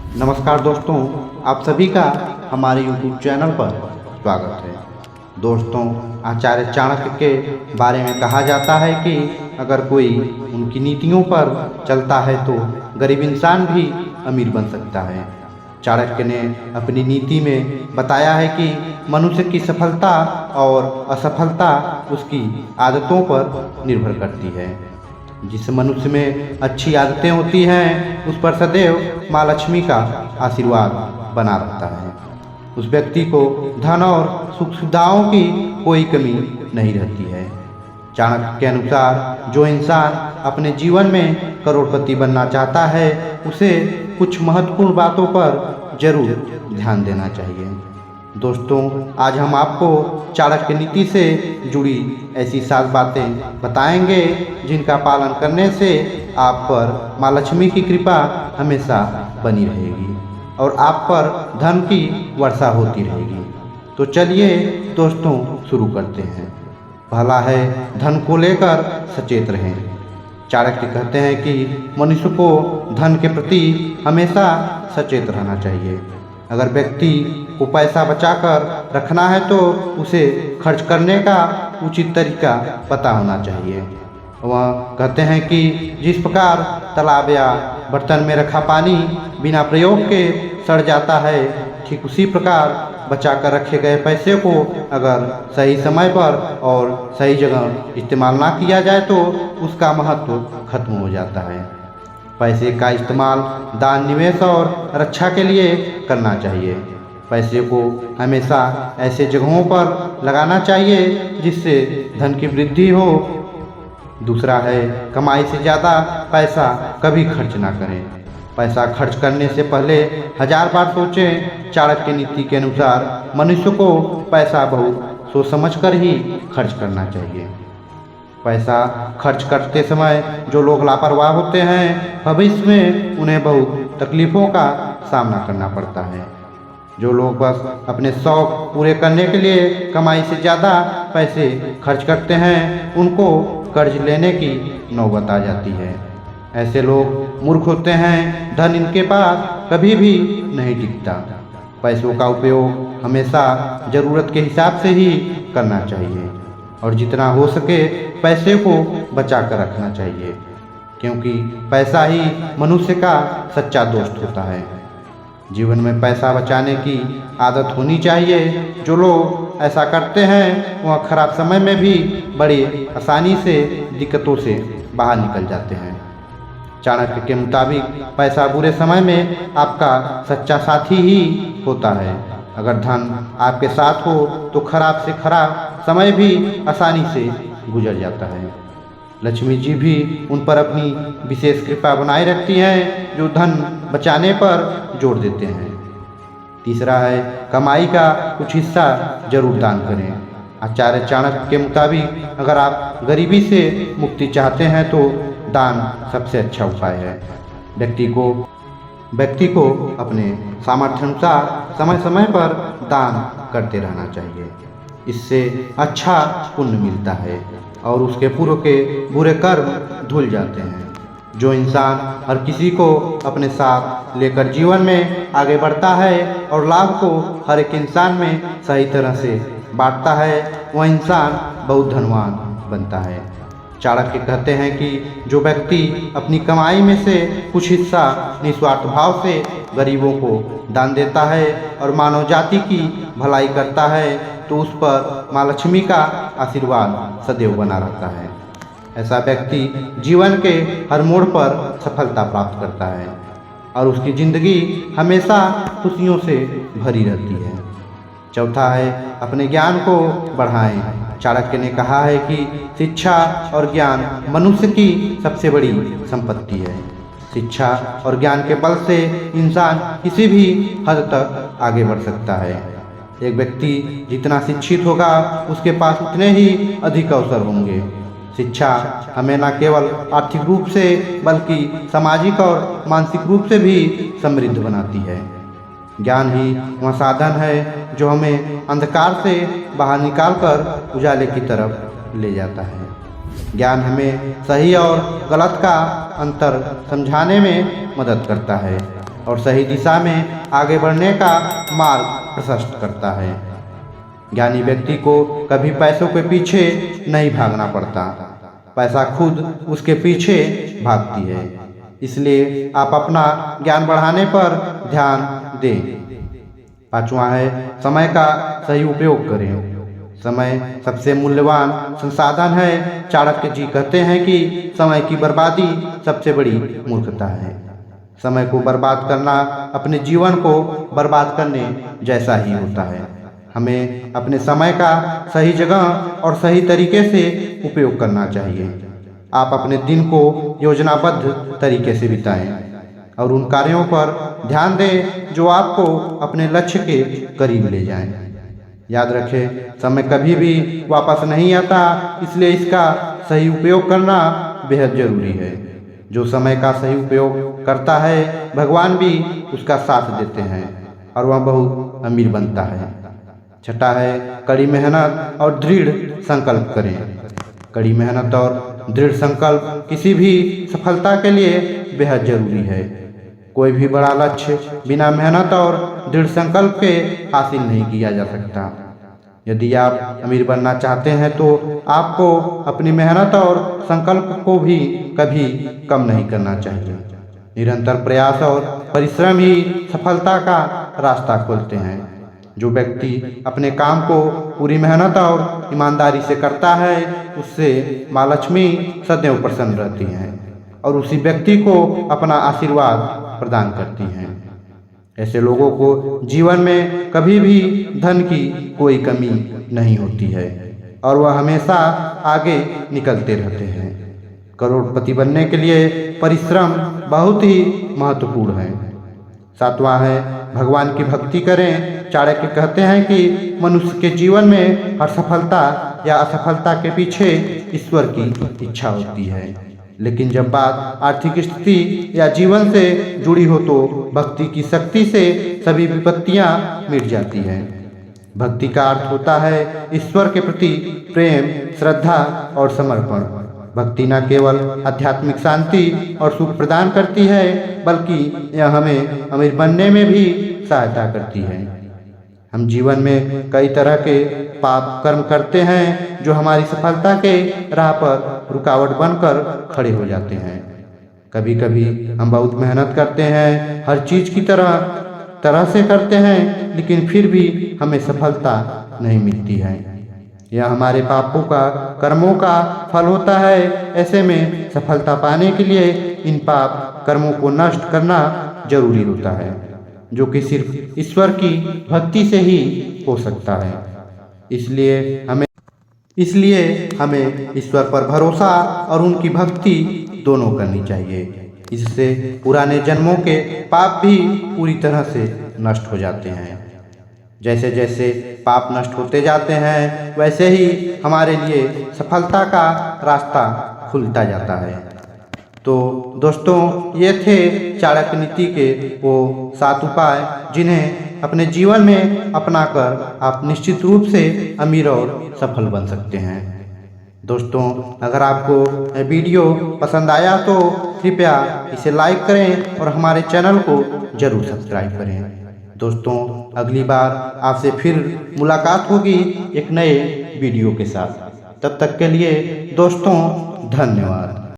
नमस्कार दोस्तों, आप सभी का हमारे YouTube चैनल पर स्वागत है। दोस्तों, आचार्य चाणक्य के बारे में कहा जाता है कि अगर कोई उनकी नीतियों पर चलता है तो गरीब इंसान भी अमीर बन सकता है। चाणक्य ने अपनी नीति में बताया है कि मनुष्य की सफलता और असफलता उसकी आदतों पर निर्भर करती है। जिस मनुष्य में अच्छी आदतें होती हैं उस पर सदैव माँ लक्ष्मी का आशीर्वाद बना रहता है। उस व्यक्ति को धन और सुख सुविधाओं की कोई कमी नहीं रहती है। चाणक्य के अनुसार जो इंसान अपने जीवन में करोड़पति बनना चाहता है उसे कुछ महत्वपूर्ण बातों पर जरूर ध्यान देना चाहिए। दोस्तों, आज हम आपको चाणक्य नीति से जुड़ी ऐसी 7 बातें बताएंगे जिनका पालन करने से आप पर माँ लक्ष्मी की कृपा हमेशा बनी रहेगी और आप पर धन की वर्षा होती रहेगी। तो चलिए दोस्तों शुरू करते हैं। पहला है, धन को लेकर सचेत रहें। चाणक्य कहते हैं कि मनुष्य को धन के प्रति हमेशा सचेत रहना चाहिए। अगर व्यक्ति को पैसा बचाकर रखना है तो उसे खर्च करने का उचित तरीका पता होना चाहिए। वह कहते हैं कि जिस प्रकार तालाब या बर्तन में रखा पानी बिना प्रयोग के सड़ जाता है, ठीक उसी प्रकार बचाकर रखे गए पैसे को अगर सही समय पर और सही जगह इस्तेमाल ना किया जाए तो उसका महत्व खत्म हो जाता है। पैसे का इस्तेमाल दान, निवेश और रक्षा के लिए करना चाहिए। पैसे को हमेशा ऐसे जगहों पर लगाना चाहिए जिससे धन की वृद्धि हो। दूसरा है, कमाई से ज़्यादा पैसा कभी खर्च ना करें। पैसा खर्च करने से पहले 1000 बार सोचें। चाणक्य की नीति के अनुसार मनुष्य को पैसा बहुत सोच समझ कर ही खर्च करना चाहिए। पैसा खर्च करते समय जो लोग लापरवाह होते हैं भविष्य में उन्हें बहुत तकलीफ़ों का सामना करना पड़ता है। जो लोग बस अपने शौक पूरे करने के लिए कमाई से ज़्यादा पैसे खर्च करते हैं उनको कर्ज लेने की नौबत आ जाती है। ऐसे लोग मूर्ख होते हैं। धन इनके पास कभी भी नहीं टिकता। पैसों का उपयोग हमेशा ज़रूरत के हिसाब से ही करना चाहिए और जितना हो सके पैसे को बचा कर रखना चाहिए, क्योंकि पैसा ही मनुष्य का सच्चा दोस्त होता है। जीवन में पैसा बचाने की आदत होनी चाहिए। जो लोग ऐसा करते हैं वह खराब समय में भी बड़ी आसानी से दिक्कतों से बाहर निकल जाते हैं। चाणक्य के मुताबिक पैसा बुरे समय में आपका सच्चा साथी ही होता है। अगर धन आपके साथ हो तो खराब से खराब समय भी आसानी से गुजर जाता है। लक्ष्मी जी भी उन पर अपनी विशेष कृपा बनाए रखती हैं जो धन बचाने पर जोर देते हैं। तीसरा है, कमाई का कुछ हिस्सा जरूर दान करें। आचार्य चाणक्य के मुताबिक अगर आप गरीबी से मुक्ति चाहते हैं तो दान सबसे अच्छा उपाय है। व्यक्ति को अपने सामर्थ्य अनुसार समय समय पर दान करते रहना चाहिए। इससे अच्छा पुण्य मिलता है और उसके पूर्व के बुरे कर्म धुल जाते हैं। जो इंसान हर किसी को अपने साथ लेकर जीवन में आगे बढ़ता है और लाभ को हर एक इंसान में सही तरह से बांटता है वह इंसान बहुत धनवान बनता है। चाणक्य कहते हैं कि जो व्यक्ति अपनी कमाई में से कुछ हिस्सा निस्वार्थ भाव से गरीबों को दान देता है और मानव जाति की भलाई करता है तो उस पर माँ लक्ष्मी का आशीर्वाद सदैव बना रहता है। ऐसा व्यक्ति जीवन के हर मोड़ पर सफलता प्राप्त करता है और उसकी जिंदगी हमेशा खुशियों से भरी रहती है। चौथा है, अपने ज्ञान को बढ़ाएं। चाणक्य ने कहा है कि शिक्षा और ज्ञान मनुष्य की सबसे बड़ी संपत्ति है। शिक्षा और ज्ञान के बल से इंसान किसी भी हद तक आगे बढ़ सकता है। एक व्यक्ति जितना शिक्षित होगा उसके पास उतने ही अधिक अवसर होंगे। शिक्षा हमें न केवल आर्थिक रूप से बल्कि सामाजिक और मानसिक रूप से भी समृद्ध बनाती है। ज्ञान ही वह साधन है जो हमें अंधकार से बाहर निकालकर उजाले की तरफ ले जाता है। ज्ञान हमें सही और गलत का अंतर समझाने में मदद करता है। और सही दिशा में आगे बढ़ने का मार्ग प्रशस्त करता है। ज्ञानी व्यक्ति को कभी पैसों के पीछे नहीं भागना पड़ता, पैसा खुद उसके पीछे भागती है। इसलिए आप अपना ज्ञान बढ़ाने पर ध्यान दें। पांचवा है समय का सही उपयोग करें। समय सबसे मूल्यवान संसाधन है। चाणक्य जी कहते हैं कि समय की बर्बादी सबसे बड़ी मूर्खता है। समय को बर्बाद करना अपने जीवन को बर्बाद करने जैसा ही होता है। हमें अपने समय का सही जगह और सही तरीके से उपयोग करना चाहिए। आप अपने दिन को योजनाबद्ध तरीके से बिताएं और उन कार्यों पर ध्यान दें जो आपको अपने लक्ष्य के करीब ले जाएं। याद रखें, समय कभी भी वापस नहीं आता, इसलिए इसका सही उपयोग करना बेहद जरूरी है। जो समय का सही उपयोग करता है, भगवान भी उसका साथ देते हैं और वह बहुत अमीर बनता है। छठा है कड़ी मेहनत और दृढ़ संकल्प करें। कड़ी मेहनत और दृढ़ संकल्प किसी भी सफलता के लिए बेहद जरूरी है। कोई भी बड़ा लक्ष्य बिना मेहनत और दृढ़ संकल्प के हासिल नहीं किया जा सकता। यदि आप अमीर बनना चाहते हैं तो आपको अपनी मेहनत और संकल्प को भी कभी कम नहीं करना चाहिए। निरंतर प्रयास और परिश्रम ही सफलता का रास्ता खोलते हैं। जो व्यक्ति अपने काम को पूरी मेहनत और ईमानदारी से करता है, उससे माँ लक्ष्मी सदैव प्रसन्न रहती हैं और उसी व्यक्ति को अपना आशीर्वाद प्रदान करती हैं। ऐसे लोगों को जीवन में कभी भी धन की कोई कमी नहीं होती है और वह हमेशा आगे निकलते रहते हैं। करोड़पति बनने के लिए परिश्रम बहुत ही महत्वपूर्ण है। सातवां है भगवान की भक्ति करें। चाणक्य कहते हैं कि मनुष्य के जीवन में हर सफलता या असफलता के पीछे ईश्वर की इच्छा होती है, लेकिन जब बात आर्थिक स्थिति या जीवन से जुड़ी हो तो भक्ति की शक्ति से सभी विपत्तियां मिट जाती हैं। भक्ति का अर्थ होता है ईश्वर के प्रति प्रेम, श्रद्धा और समर्पण। भक्ति न केवल आध्यात्मिक शांति और सुख प्रदान करती है, बल्कि यह हमें अमीर बनने में भी सहायता करती है। हम जीवन में कई तरह के पाप कर्म करते हैं जो हमारी सफलता के राह पर रुकावट बनकर खड़े हो जाते हैं। कभी कभी हम बहुत मेहनत करते हैं, हर चीज की तरह से करते हैं, लेकिन फिर भी हमें सफलता नहीं मिलती है। यह हमारे पापों का, कर्मों का फल होता है। ऐसे में सफलता पाने के लिए इन पाप कर्मों को नष्ट करना जरूरी होता है, जो कि सिर्फ ईश्वर की भक्ति से ही हो सकता है। इसलिए हमें ईश्वर पर भरोसा और उनकी भक्ति दोनों करनी चाहिए। इससे पुराने जन्मों के पाप भी पूरी तरह से नष्ट हो जाते हैं। जैसे जैसे पाप नष्ट होते जाते हैं, वैसे ही हमारे लिए सफलता का रास्ता खुलता जाता है। तो दोस्तों, ये थे चाणक्य नीति के वो 7 उपाय जिन्हें अपने जीवन में अपनाकर आप निश्चित रूप से अमीर और सफल बन सकते हैं। दोस्तों, अगर आपको वीडियो पसंद आया तो कृपया इसे लाइक करें और हमारे चैनल को जरूर सब्सक्राइब करें। दोस्तों, अगली बार आपसे फिर मुलाकात होगी एक नए वीडियो के साथ। तब तक के लिए दोस्तों, धन्यवाद।